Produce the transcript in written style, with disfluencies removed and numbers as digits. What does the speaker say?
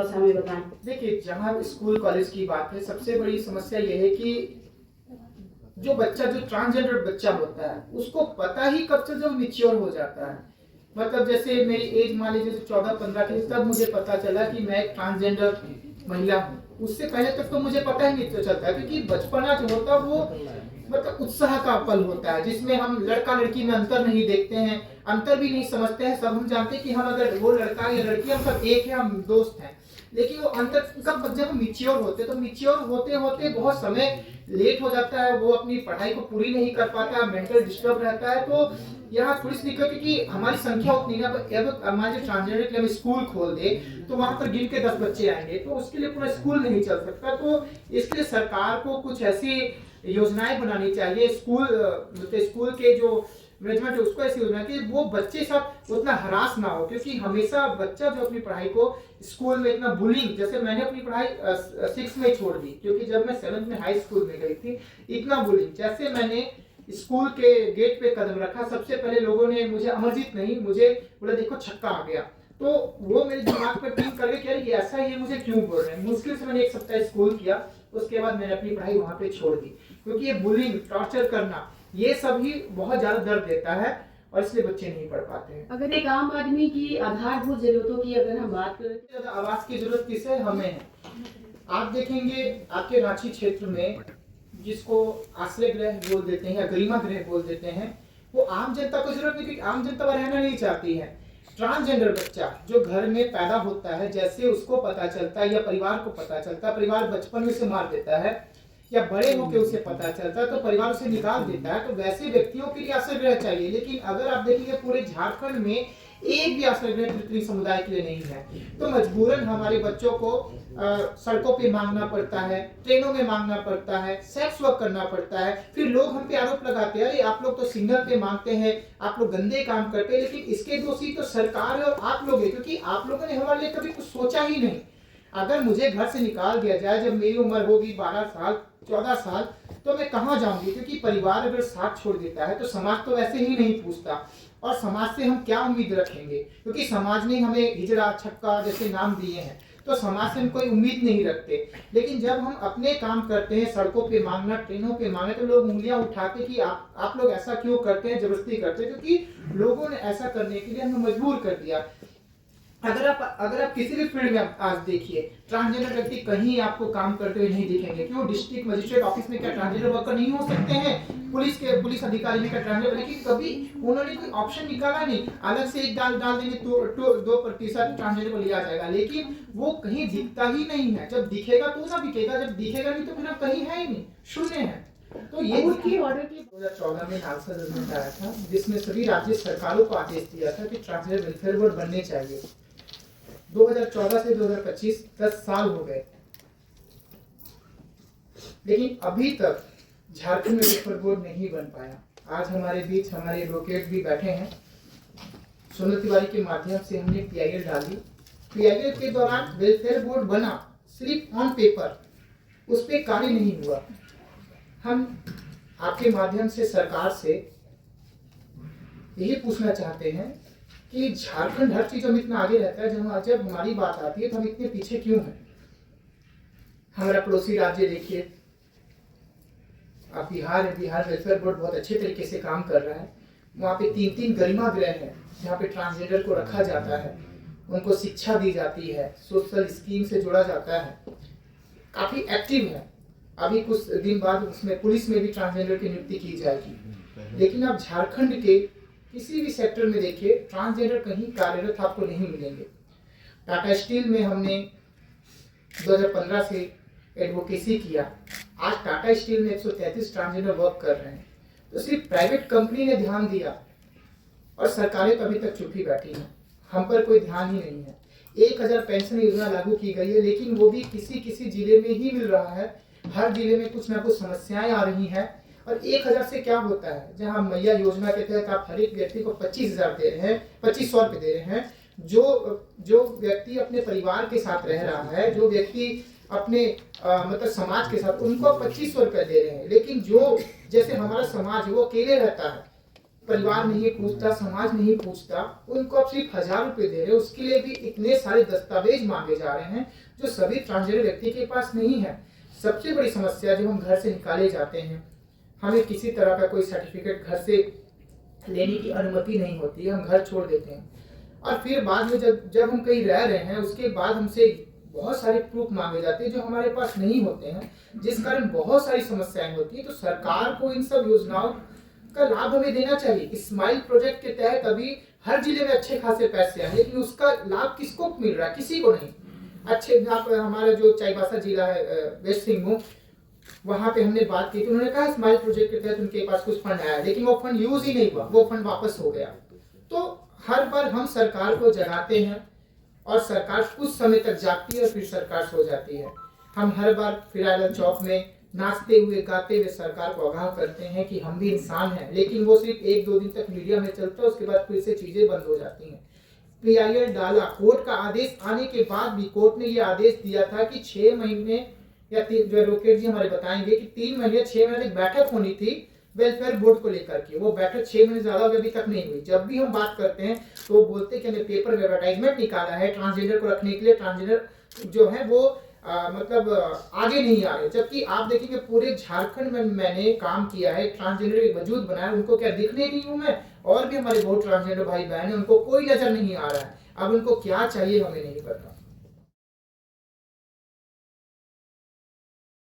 थोड़ा सा हमें बताएं। देखिए, जहाँ स्कूल कॉलेज की बात है, सबसे बड़ी समस्या ये है कि जो बच्चा, जो ट्रांसजेंडर बच्चा होता है, उसको पता ही कब से जब मैच्योर हो जाता है। मतलब जैसे मेरी एज मान लीजिए 14-15 की, तब मुझे पता चला कि मैं एक ट्रांसजेंडर महिला हूँ। उससे पहले तक तो मुझे पता ही नहीं चलता, क्योंकि बचपना जो होता है वो मतलब उत्साह का पल होता है, जिसमें हम लड़का लड़की में अंतर नहीं देखते हैं, अंतर भी नहीं समझते हैं। सब हम जानते हैं कि हम अगर वो लड़का या लड़की, हम सब एक है, हम दोस्त हैं। लेकिन वो अंतर कब, जब हम मिच्योर होते, तो मिच्योर होते होते बहुत समय लेट हो जाता है, वो अपनी पढ़ाई को पूरी नहीं कर पाता, मेंटल डिस्टर्ब रहता है। तो यहाँ थोड़ी सी दिक्कत है कि हमारी संख्या उतनी ना, अब हमारे ट्रांसजेंडर के लिए हम स्कूल खोल दे तो वहां पर गिन के 10 बच्चे आएंगे, तो उसके लिए पूरा स्कूल नहीं चल सकता। तो इसलिए सरकार को कुछ ऐसी योजनाएं बनानी चाहिए, स्कूल के जो मैनेजमेंट है उसको ऐसी योजना कि वो बच्चे साथ उतना हरास ना हो, क्योंकि हमेशा बच्चा जो अपनी पढ़ाई को स्कूल में इतना बुलिंग, जैसे मैंने अपनी पढ़ाई 6 में छोड़ दी, क्योंकि जब मैं 7th में हाई स्कूल में गई थी, इतना बुलिंग, जैसे मैंने स्कूल के गेट पे कदम रखा, सबसे पहले लोगों ने मुझे, अमरजीत नहीं, मुझे बोला देखो छक्का आ गया। तो वो मेरे दिमाग पे पिंक कर गया कि ऐसा ये मुझे क्यों बोल रहे हैं। मुश्किल से मैंने 1 सप्ताह स्कूल किया, उसके बाद मैंने अपनी पढ़ाई वहां पे छोड़ दी, क्योंकि ये बुलिंग, टॉर्चर करना, ये सब ही बहुत ज्यादा दर्द देता है और इसलिए बच्चे नहीं पढ़ पाते हैं। अगर एक आम आदमी की आधारभूत जरूरतों की अगर हम बात करें, ज्यादा आवास की जरूरत किसे, हमें है। आप देखेंगे आपके रांची क्षेत्र में, जिसको आश्रय गृह बोल देते हैं या गरिमा गृह बोल देते हैं, वो आम जनता को जरूरत नहीं, क्योंकि आम जनता वह रहना नहीं चाहती है। ट्रांसजेंडर बच्चा जो घर में पैदा होता है, जैसे उसको पता चलता है या परिवार को पता चलता है, परिवार बचपन में से मार देता है या बड़े होकर उसे पता चलता है तो परिवार उसे निकाल देता है, तो वैसे व्यक्तियों के लिए आश्रय गृह चाहिए। लेकिन अगर आप देखेंगे पूरे झारखंड में एक भी आश्रय गृह त्रिपुरी समुदाय के लिए नहीं है, तो मजबूरन हमारे बच्चों को सड़कों पे मांगना पड़ता है, ट्रेनों में मांगना पड़ता है, सेक्स वर्क करना पड़ता है। फिर लोग हम पे आरोप लगाते हैं, अरे आप लोग तो सिंगल पे मांगते हैं, आप लोग गंदे काम करते हैं। लेकिन इसके दोषी तो सरकार है और आप लोग हैं, क्योंकि आप लोगों ने हमारे लिए कभी कुछ सोचा ही नहीं। अगर मुझे घर से निकाल दिया जाए जब मेरी उम्र होगी 12 साल 14 साल, तो मैं कहाँ जाऊंगी, क्योंकि परिवार अगर साथ छोड़ देता है तो समाज तो वैसे ही नहीं पूछता, और समाज से हम क्या उम्मीद रखेंगे, क्योंकि समाज ने हमें हिजड़ा, छक्का जैसे नाम दिए हैं, तो समाज से हम कोई उम्मीद नहीं रखते। लेकिन जब हम अपने काम करते हैं, सड़कों पे मांगना, ट्रेनों पे मांगना, तो लोग उंगलियां उठाते कि आप लोग ऐसा क्यों करते हैं, जबरदस्ती करते हैं, क्योंकि लोगों ने ऐसा करने के लिए हमें मजबूर कर दिया। अगर आप किसी भी फील्ड में आज देखिए, ट्रांसजेंडर व्यक्ति कहीं आपको काम करते हुए नहीं दिखेंगे। क्यों? डिस्ट्रिक्ट मजिस्ट्रेट ऑफिस में क्या ट्रांसजेंडर वर्कर नहीं हो सकते हैं? पुलिस अधिकारी में क्या ट्रांसजेंडर, लेकिन कभी उन्होंने कोई ऑप्शन निकाला नहीं। अलग से एक डाल देंगे तो 2% ट्रांसजेंडर को लिया जाएगा, लेकिन वो कहीं दिखता ही नहीं है। जब दिखेगा तो ना बिकेगा, जब दिखेगा नहीं तो फिर कहीं है ही नहीं, शून्य है। तो ये ऑर्डर की 2014 में नालसा जजमेंट आया था, जिसमें सभी राज्य सरकारों को आदेश दिया था कि ट्रांसजेंडर वेलफेयर बोर्ड बनने चाहिए। 2014 से 2025 10 साल हो गए, लेकिन अभी तक झारखंड में वेलफेयर बोर्ड नहीं बन पाया। आज हमारे बीच हमारे एडवोकेट भी बैठे हैं। सोनल तिवारी के माध्यम से हमने PIL डाली। PIL के दौरान वेलफेयर बोर्ड बना, सिर्फ ऑन पेपर, उस पर कार्य नहीं हुआ। हम आपके माध्यम से सरकार से यही पूछना चाहते हैं कि झारखंड हर चीजों में इतना आगे रहता है, जब हमारी बात आती है तो हम इतने पीछे क्यों हैं? हमारा पड़ोसी राज्य देखिए, आप बिहार है, बिहार वेलफेयर बोर्ड बहुत अच्छे तरीके से काम कर रहा है। वहाँ पे 3 गरिमा गृह है, जहाँ पे ट्रांसजेंडर को रखा जाता है, उनको शिक्षा दी जाती है, सोशल स्कीम से जोड़ा जाता है, काफी एक्टिव है। अभी कुछ दिन बाद उसमें पुलिस में भी ट्रांसजेंडर की नियुक्ति की जाएगी। लेकिन आप झारखंड के किसी भी सेक्टर में देखिए, ट्रांसजेंडर कहीं कार्यरत आपको नहीं मिलेंगे। टाटा स्टील में हमने 2015 से एडवोकेसी किया। आज टाटा स्टील में 133 ट्रांसजेंडर वर्क कर रहे हैं। तो सिर्फ प्राइवेट कंपनी ने ध्यान दिया और सरकारें तो अभी तक चुप ही बैठी हैं, हम पर कोई ध्यान ही नहीं है। 1000 पेंशन योजना लागू की गई है, लेकिन वो भी किसी जिले में ही मिल रहा है। हर जिले में कुछ ना कुछ समस्याएं आ रही हैं। और 1000 से क्या होता है? जहां मैया योजना के तहत आप हर एक व्यक्ति को 25,000 दे रहे हैं, 2500 रुपए दे रहे हैं। जो व्यक्ति अपने परिवार के साथ रह रहा है, जो व्यक्ति अपने मतलब समाज के साथ, उनको 2500 रुपए दे रहे हैं। लेकिन जो जैसे हमारा समाज है वो अकेले रहता है, परिवार नहीं पूछता, समाज नहीं पूछता, उनको आप सिर्फ 1000 रुपए दे रहे हो, उसके लिए भी इतने सारे दस्तावेज मांगे जा रहे हैं जो सभी ट्रांसजेंडर व्यक्ति के पास नहीं है। सबसे बड़ी समस्या, जब हम घर से निकाले जाते हैं, हमें किसी तरह का कोई सर्टिफिकेट घर से लेने की अनुमति नहीं होती, हम घर छोड़ देते हैं और फिर बाद में जब हम कहीं रह रहे हैं, उसके बाद हमसे बहुत सारे प्रूफ मांगे जाते हैं जो हमारे पास नहीं होते हैं, जिस कारण बहुत सारी समस्याएं होती है। तो सरकार को इन सब योजनाओं का लाभ हमें देना चाहिए। स्माइल प्रोजेक्ट के तहत अभी हर जिले में अच्छे खासे पैसे आए, लेकिन उसका लाभ किसको मिल रहा है? किसी को नहीं। अच्छे आप हमारा जो चाईबासा जिला है वेस्ट सिंहभूम, वहां पे हमने बात की थी, उन्होंने कहा स्माइल प्रोजेक्ट के तहत उनके पास कुछ फंड आया, लेकिन वो फंड यूज ही नहीं हुआ, वो फंड वापस हो गया। तो हर बार हम सरकार को जगाते हैं और सरकार कुछ समय तक जागती है और फिर सरकार सो जाती है। हम हर बार फिराइल चौक में नाचते हुए गाते हुए सरकार को आगाह करते हैं कि हम भी इंसान हैं, लेकिन वो सिर्फ 1-2 दिन तक मीडिया में चलता है, उसके बाद फिर से चीजें बंद हो जाती हैं। PIL डाला, कोर्ट का आदेश आने के बाद भी कोर्ट ने ये आदेश दिया था कि 6 महीने या जो एडवोकेट जी हमारे बताएंगे कि 3 महीने 6 महीने तक बैठक होनी थी वेलफेयर बोर्ड को लेकर के। वो बैठक 6 महीने ज्यादा अभी तक नहीं हुई। जब भी हम बात करते हैं तो वो बोलते हैं कि हमने पेपर में एडवर्टाइजमेंट निकाला है ट्रांसजेंडर को रखने के लिए, ट्रांसजेंडर जो है वो आगे नहीं आ रहे। जबकि आप देखेंगे पूरे झारखंड में मैंने काम किया है, ट्रांसजेंडर के वजूद बनाया, उनको क्या दिखने नहीं हूँ मैं? और भी हमारे बहुत ट्रांसजेंडर भाई बहन है, उनको कोई नजर नहीं आ रहा है। अब उनको क्या चाहिए हमें नहीं पता।